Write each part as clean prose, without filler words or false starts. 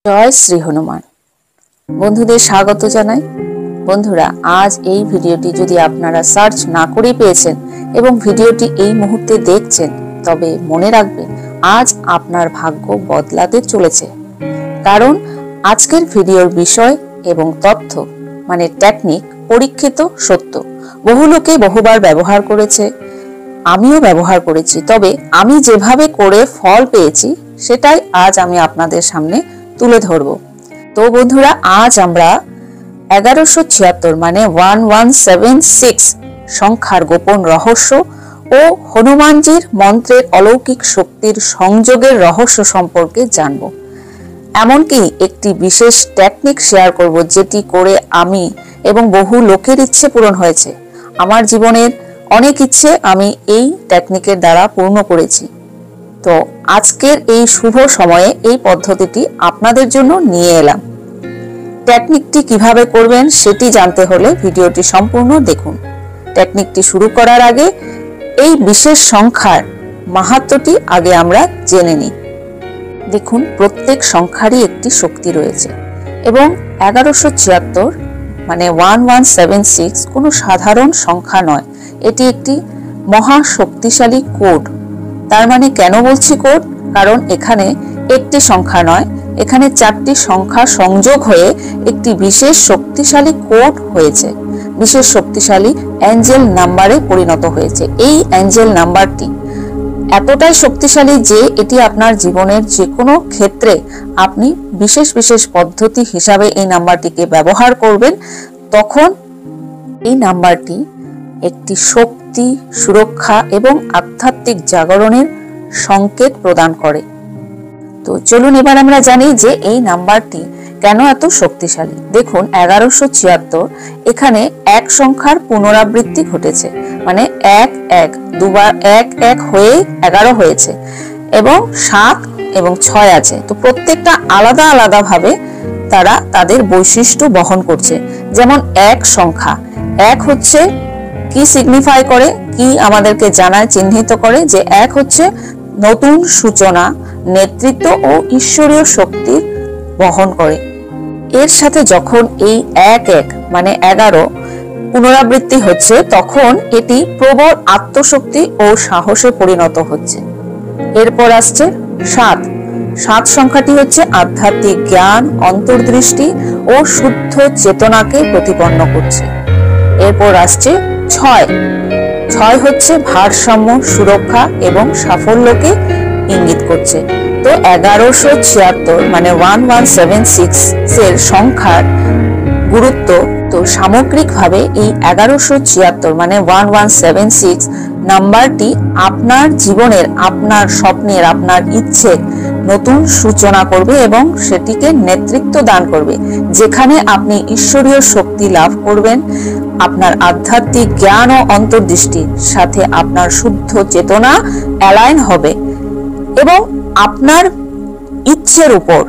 জয় শ্রী হনুমান। বন্ধুদের স্বাগত জানাই। বন্ধুরা, আজ এই ভিডিওটি যদি আপনারা সার্চ না করে পেয়েছেন এবং ভিডিওটি এই মুহূর্তে দেখছেন, তবে মনে রাখবেন আজ আপনার ভাগ্য বদলাতে চলেছে। কারণ আজকের ভিডিওর বিষয় এবং তথ্য মানে টেকনিক পরীক্ষিত সত্য। বহু লোকে বহুবার ব্যবহার করেছে, আমিও ব্যবহার করেছি। তবে আমি যেভাবে করে ফল পেয়েছি সেটাই আজ আমি আপনাদের সামনে তুলে ধরব। তো বন্ধুরা, আজ আমরা 1176 মানে 1176 সংখ্যার গোপন রহস্য ও হনুমানজির মন্ত্রের অলৌকিক শক্তির সংযোগের রহস্য সম্পর্কে জানব। এমনকি একটি বিশেষ টেকনিক শেয়ার করব, যেটি করে আমি এবং বহু লোকের ইচ্ছে পূরণ হয়েছে। আমার জীবনের অনেক ইচ্ছে আমি এই টেকনিকের দ্বারা পূর্ণ করেছি। তো আজকের এই শুভ সময়ে এই পদ্ধতিটি আপনাদের জন্য নিয়ে এলাম। টেকনিকটি কিভাবে করবেন সেটি জানতে হলে ভিডিওটি সম্পূর্ণ দেখুন। টেকনিকটি শুরু করার আগে এই বিশেষ সংখ্যার মাহাত্ম্যটি আগে আমরা জেনে নিই। দেখুন, প্রত্যেক সংখ্যারই একটি শক্তি রয়েছে এবং 1176 মানে 1176 কোনো সাধারণ সংখ্যা নয়। এটি একটি মহা শক্তিশালী কোড। তার মানে কেন বলছি কোড? কারণ এখানে একটি সংখ্যা নয়, এখানে 4টি সংখ্যা সংযোগ হয়ে একটি বিশেষ শক্তিশালী কোড হয়েছে, বিশেষ শক্তিশালী অ্যাঞ্জেল নাম্বারে পরিণত হয়েছে। এই অ্যাঞ্জেল নাম্বারটি এতটাই শক্তিশালী যে এটি আপনার জীবনের যে কোনো ক্ষেত্রে আপনি বিশেষ বিশেষ পদ্ধতি হিসাবে এই নাম্বারটিকে ব্যবহার করবেন, তখন এই নাম্বারটি একটি শক্তি, সুরক্ষা এবং আধ্যাত্মিক জাগরণের সংকেত প্রদান করে। তো চলুন এবার আমরা জানি যে এই নাম্বারটি কেন এত শক্তিশালী। দেখুন, 1176 এখানে এক সংখ্যার পুনরাবৃত্তি ঘটেছে, মানে 1 দুবার 1 হয়ে 11 হয়েছে এবং 7 এবং 6 আছে। তো প্রত্যেকটা আলাদা আলাদা ভাবে তারা তাদের বৈশিষ্ট্য বহন করছে। যেমন এক সংখ্যা, এক হচ্ছে কি সিগনিফাই করে, কি আমাদেরকে জানায়, চিহ্নিত করে যে এক হচ্ছে নতুন সূচনা, নেতৃত্ব ও ঈশ্বরীয় শক্তির বহন করে। এর সাথে যখন এই 1 মানে 11 পুনরাবৃত্তি হচ্ছে, তখন এটি প্রবল আত্মশক্তি ও সাহসে পরিণত হচ্ছে। এরপর আসছে 7 সংখ্যাটি হচ্ছে আধ্যাত্মিক জ্ঞান, অন্তর্দৃষ্টি ও শুদ্ধ চেতনাকে প্রতিপন্ন করছে। এরপর আসছে 6 হচ্ছে ভারসাম্য, সুরক্ষা এবং সাফল্যকে ইঙ্গিত করছে। তো 1176 মানে 1176 এর সংখ্যার গুরুত্ব, তো সামগ্রিকভাবে এই 1176 মানে 1176 নাম্বারটি আপনার জীবনের, আপনার স্বপ্নের, আপনার ইচ্ছে নতুন সূচনা করবে এবং সেটিকে নেতৃত্ব দান করবে, যেখানে আপনি ঈশ্বরীয় শক্তি লাভ করবেন, আপনার আধ্যাত্মিক জ্ঞান ও অন্তর্দৃষ্টির সাথে আপনার শুদ্ধ চেতনা অ্যালাইন হবে এবং আপনার ইচ্ছের উপর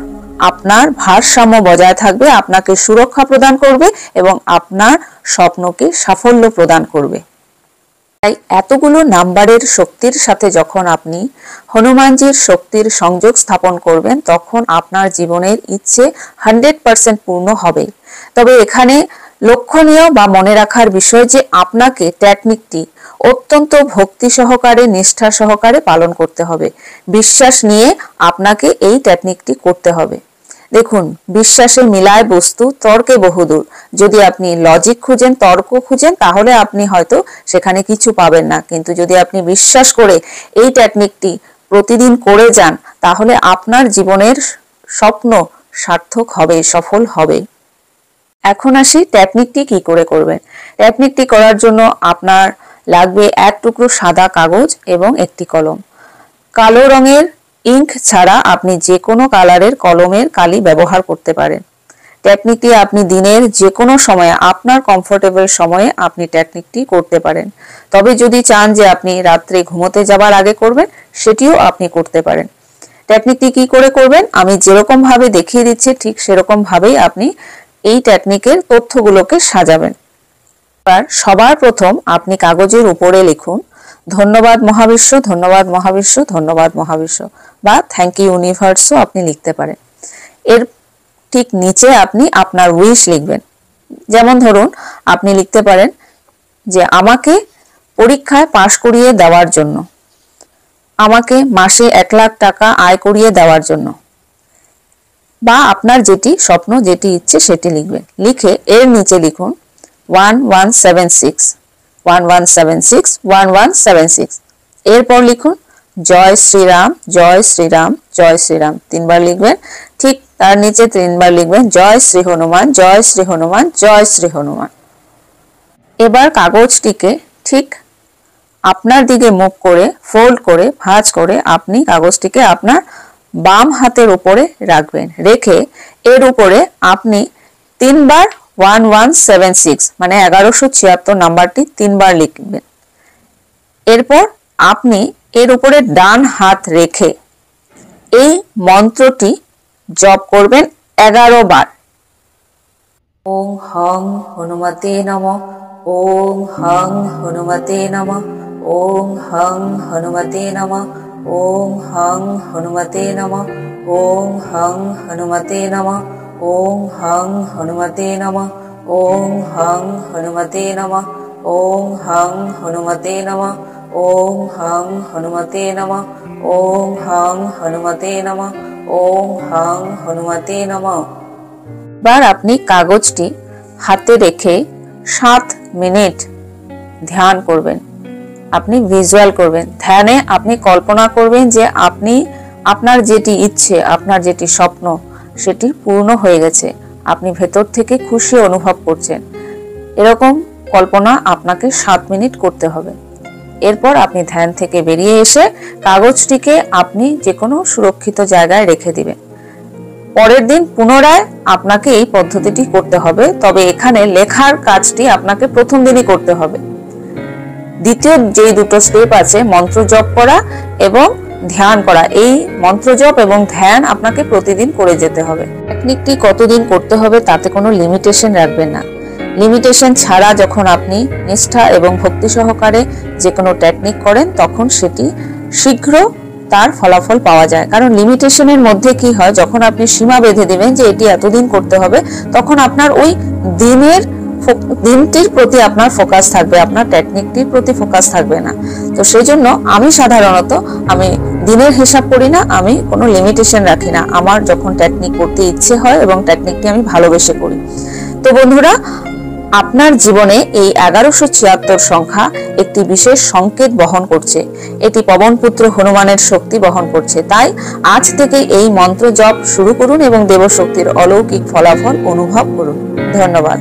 আপনার ভারসাম্য বজায় থাকবে, আপনাকে সুরক্ষা প্রদান করবে এবং আপনার স্বপ্নকে সাফল্য প্রদান করবে। তাই এতগুলো নাম্বারের শক্তির সাথে যখন আপনি হনুমানজির শক্তির সংযোগ স্থাপন করবেন, তখন আপনার জীবনের ইচ্ছে 100% পূর্ণ হবে। তবে এখানে লক্ষণীয় বা মনে রাখার বিষয় যে আপনাকে টেকনিকটি অত্যন্ত ভক্তি সহকারে, নিষ্ঠা সহকারে পালন করতে হবে। বিশ্বাস নিয়ে আপনাকে এই টেকনিকটি করতে হবে। দেখুন, বিশ্বাসে মিলায় বস্তু, তর্কে বহুদূর। যদি আপনি লজিক খুঁজেন, তর্ক খুঁজেন, তাহলে আপনি হয়তো সেখানে কিছু পাবেন না। কিন্তু যদি আপনি বিশ্বাস করে এই টেকনিকটি প্রতিদিন করে যান, তাহলে আপনার জীবনের স্বপ্ন সার্থক হবে, সফল হবে। এখন আসি টেকনিকটি কি করে করবেন। টেকনিকটি করার জন্য আপনার লাগবে এক টুকরো সাদা কাগজ এবং একটি কলম। কালো রঙের ইঙ্ক ছাড়া আপনি যে কোনো কালারের কলমের কালি ব্যবহার করতে পারেন। টেকনিকটি আপনি দিনের যে কোনো সময়ে, আপনার কমফোর্টেবল সময়ে আপনি টেকনিকটি করতে পারেন। তবে যদি চান যে আপনি রাত্রে ঘুমোতে যাবার আগে করবেন, সেটিও আপনি করতে পারেন। টেকনিকটি কি করে করবেন আমি যেরকম ভাবে দেখিয়ে দিচ্ছি, ঠিক সেরকম ভাবেই আপনি এই টেকনিকের তথ্যগুলোকে সাজাবেন। সবার প্রথম আপনি কাগজের উপরে লিখুন ধন্যবাদ মহাবিশ্ব, ধন্যবাদ মহাবিশ্ব, ধন্যবাদ মহাবিশ্ব, বা থ্যাংক ইউ ইউনিভার্সও আপনি লিখতে পারেন। এর ঠিক নিচে আপনি আপনার উইশ লিখবেন। যেমন ধরুন আপনি লিখতে পারেন যে আমাকে পরীক্ষায় পাশ করিয়ে দেওয়ার জন্য, আমাকে মাসে 1 লাখ টাকা আয় করিয়ে দেওয়ার জন্য, বা আপনার যেটি স্বপ্ন, যেটি ইচ্ছে সেটি লিখবেন। লিখে এর নিচে লিখুন 1176 1176 1176। এরপর লিখুন জয় শ্রীরাম জয় শ্রীরাম জয় শ্রীরাম, 3 বার লিখবেন। ঠিক তার নিচে 3 বার লিখবেন জয় শ্রী হনুমান জয় শ্রী হনুমান জয় শ্রী হনুমান। এবার কাগজটিকে ঠিক আপনার দিকে মুখ করে ফোল্ড করে ভাঁজ করে আপনি কাগজটিকে আপনার বাম হাতের উপরে রাখবেন। রেখে এর উপরে আপনি 3 বার 1176 মানে 1176 নাম্বারটি 3 বার লিখবেন। এরপর আপনি এর উপরে ডান হাত রেখে এই মন্ত্রটি জপ করবেন 11 বার। ওং হং হনুমতে নমঃ ওং হং হনুমতে নমঃ ওং হং হনুমতে নমঃ ওং হং হনুমতে নমঃ ওং হং হনুমতে নমঃ ওং হং হনুমতে নমঃ ওং হং হনুমতে নমঃ ওং হং হনুমতে নমঃ ওং হং হনুমতে নমঃ ওং হং হনুমতে নমঃ ওং হং হনুমতে নমঃ। এবার আপনি কাগজটি হাতে রেখে 7 মিনিট ধ্যান করবেন। আপনি ভিজুয়াল করবেন। ধ্যানে আপনি কল্পনা করবেন যে আপনি আপনার যেটি ইচ্ছে, আপনার যেটি স্বপ্ন সেটি পূর্ণ হয়ে গেছে। আপনি ভেতর থেকে খুশি অনুভব করছেন। এরকম কল্পনা আপনাকে 7 মিনিট করতে হবে। এরপর আপনি ধ্যান থেকে বেরিয়ে এসে কাগজটিকে আপনি যে কোনো সুরক্ষিত জায়গায় রেখে দিবেন। পরের দিন পুনরায় আপনাকে এই পদ্ধতিটি করতে হবে, তবে এখানে লেখার কাজটি আপনাকে প্রথম দিনই করতে হবে। দ্বিতীয় যেই দুটো স্টেপ আছে মন্ত্র জপ করা এবং ধ্যান করা, এই মন্ত্র জপ এবং ধ্যান আপনাকে প্রতিদিন করে যেতে হবে। টেকনিকটি কতদিন করতে হবে তাতে কোনো লিমিটেশন রাখবেন না। লিমিটেশন ছাড়া যখন আপনি নিষ্ঠা এবং ভক্তি সহকারে যে কোনো টেকনিক করেন তখন সেটি শীঘ্র তার ফলাফল পাওয়া যায়। কারণ লিমিটেশনের মধ্যে কি হয়, যখন আপনি সীমা বেঁধে দিবেন যে এটি এতদিন করতে হবে, তখন আপনার ওই দিনটির প্রতি আপনার ফোকাস থাকবে, আপনার টেকনিকটির প্রতি ফোকাস থাকবে না। তো সেই জন্য আমি সাধারণত দিনের হিসাব করি না, আমি কোনো লিমিটেশন রাখি না। আমার যখন টেকনিক করতে ইচ্ছে হয় এবং টেকনিকটি আমি ভালোবেসে করি। তো বন্ধুরা, আপনার জীবনে এই 1176 সংখ্যা একটি বিশেষ সংকেত বহন করছে। এটি পবনপুত্র হনুমানের শক্তি বহন করছে। তাই আজ থেকে এই মন্ত্র জপ শুরু করুন এবং দেবশক্তির অলৌকিক ফলাফল অনুভব করুন। ধন্যবাদ।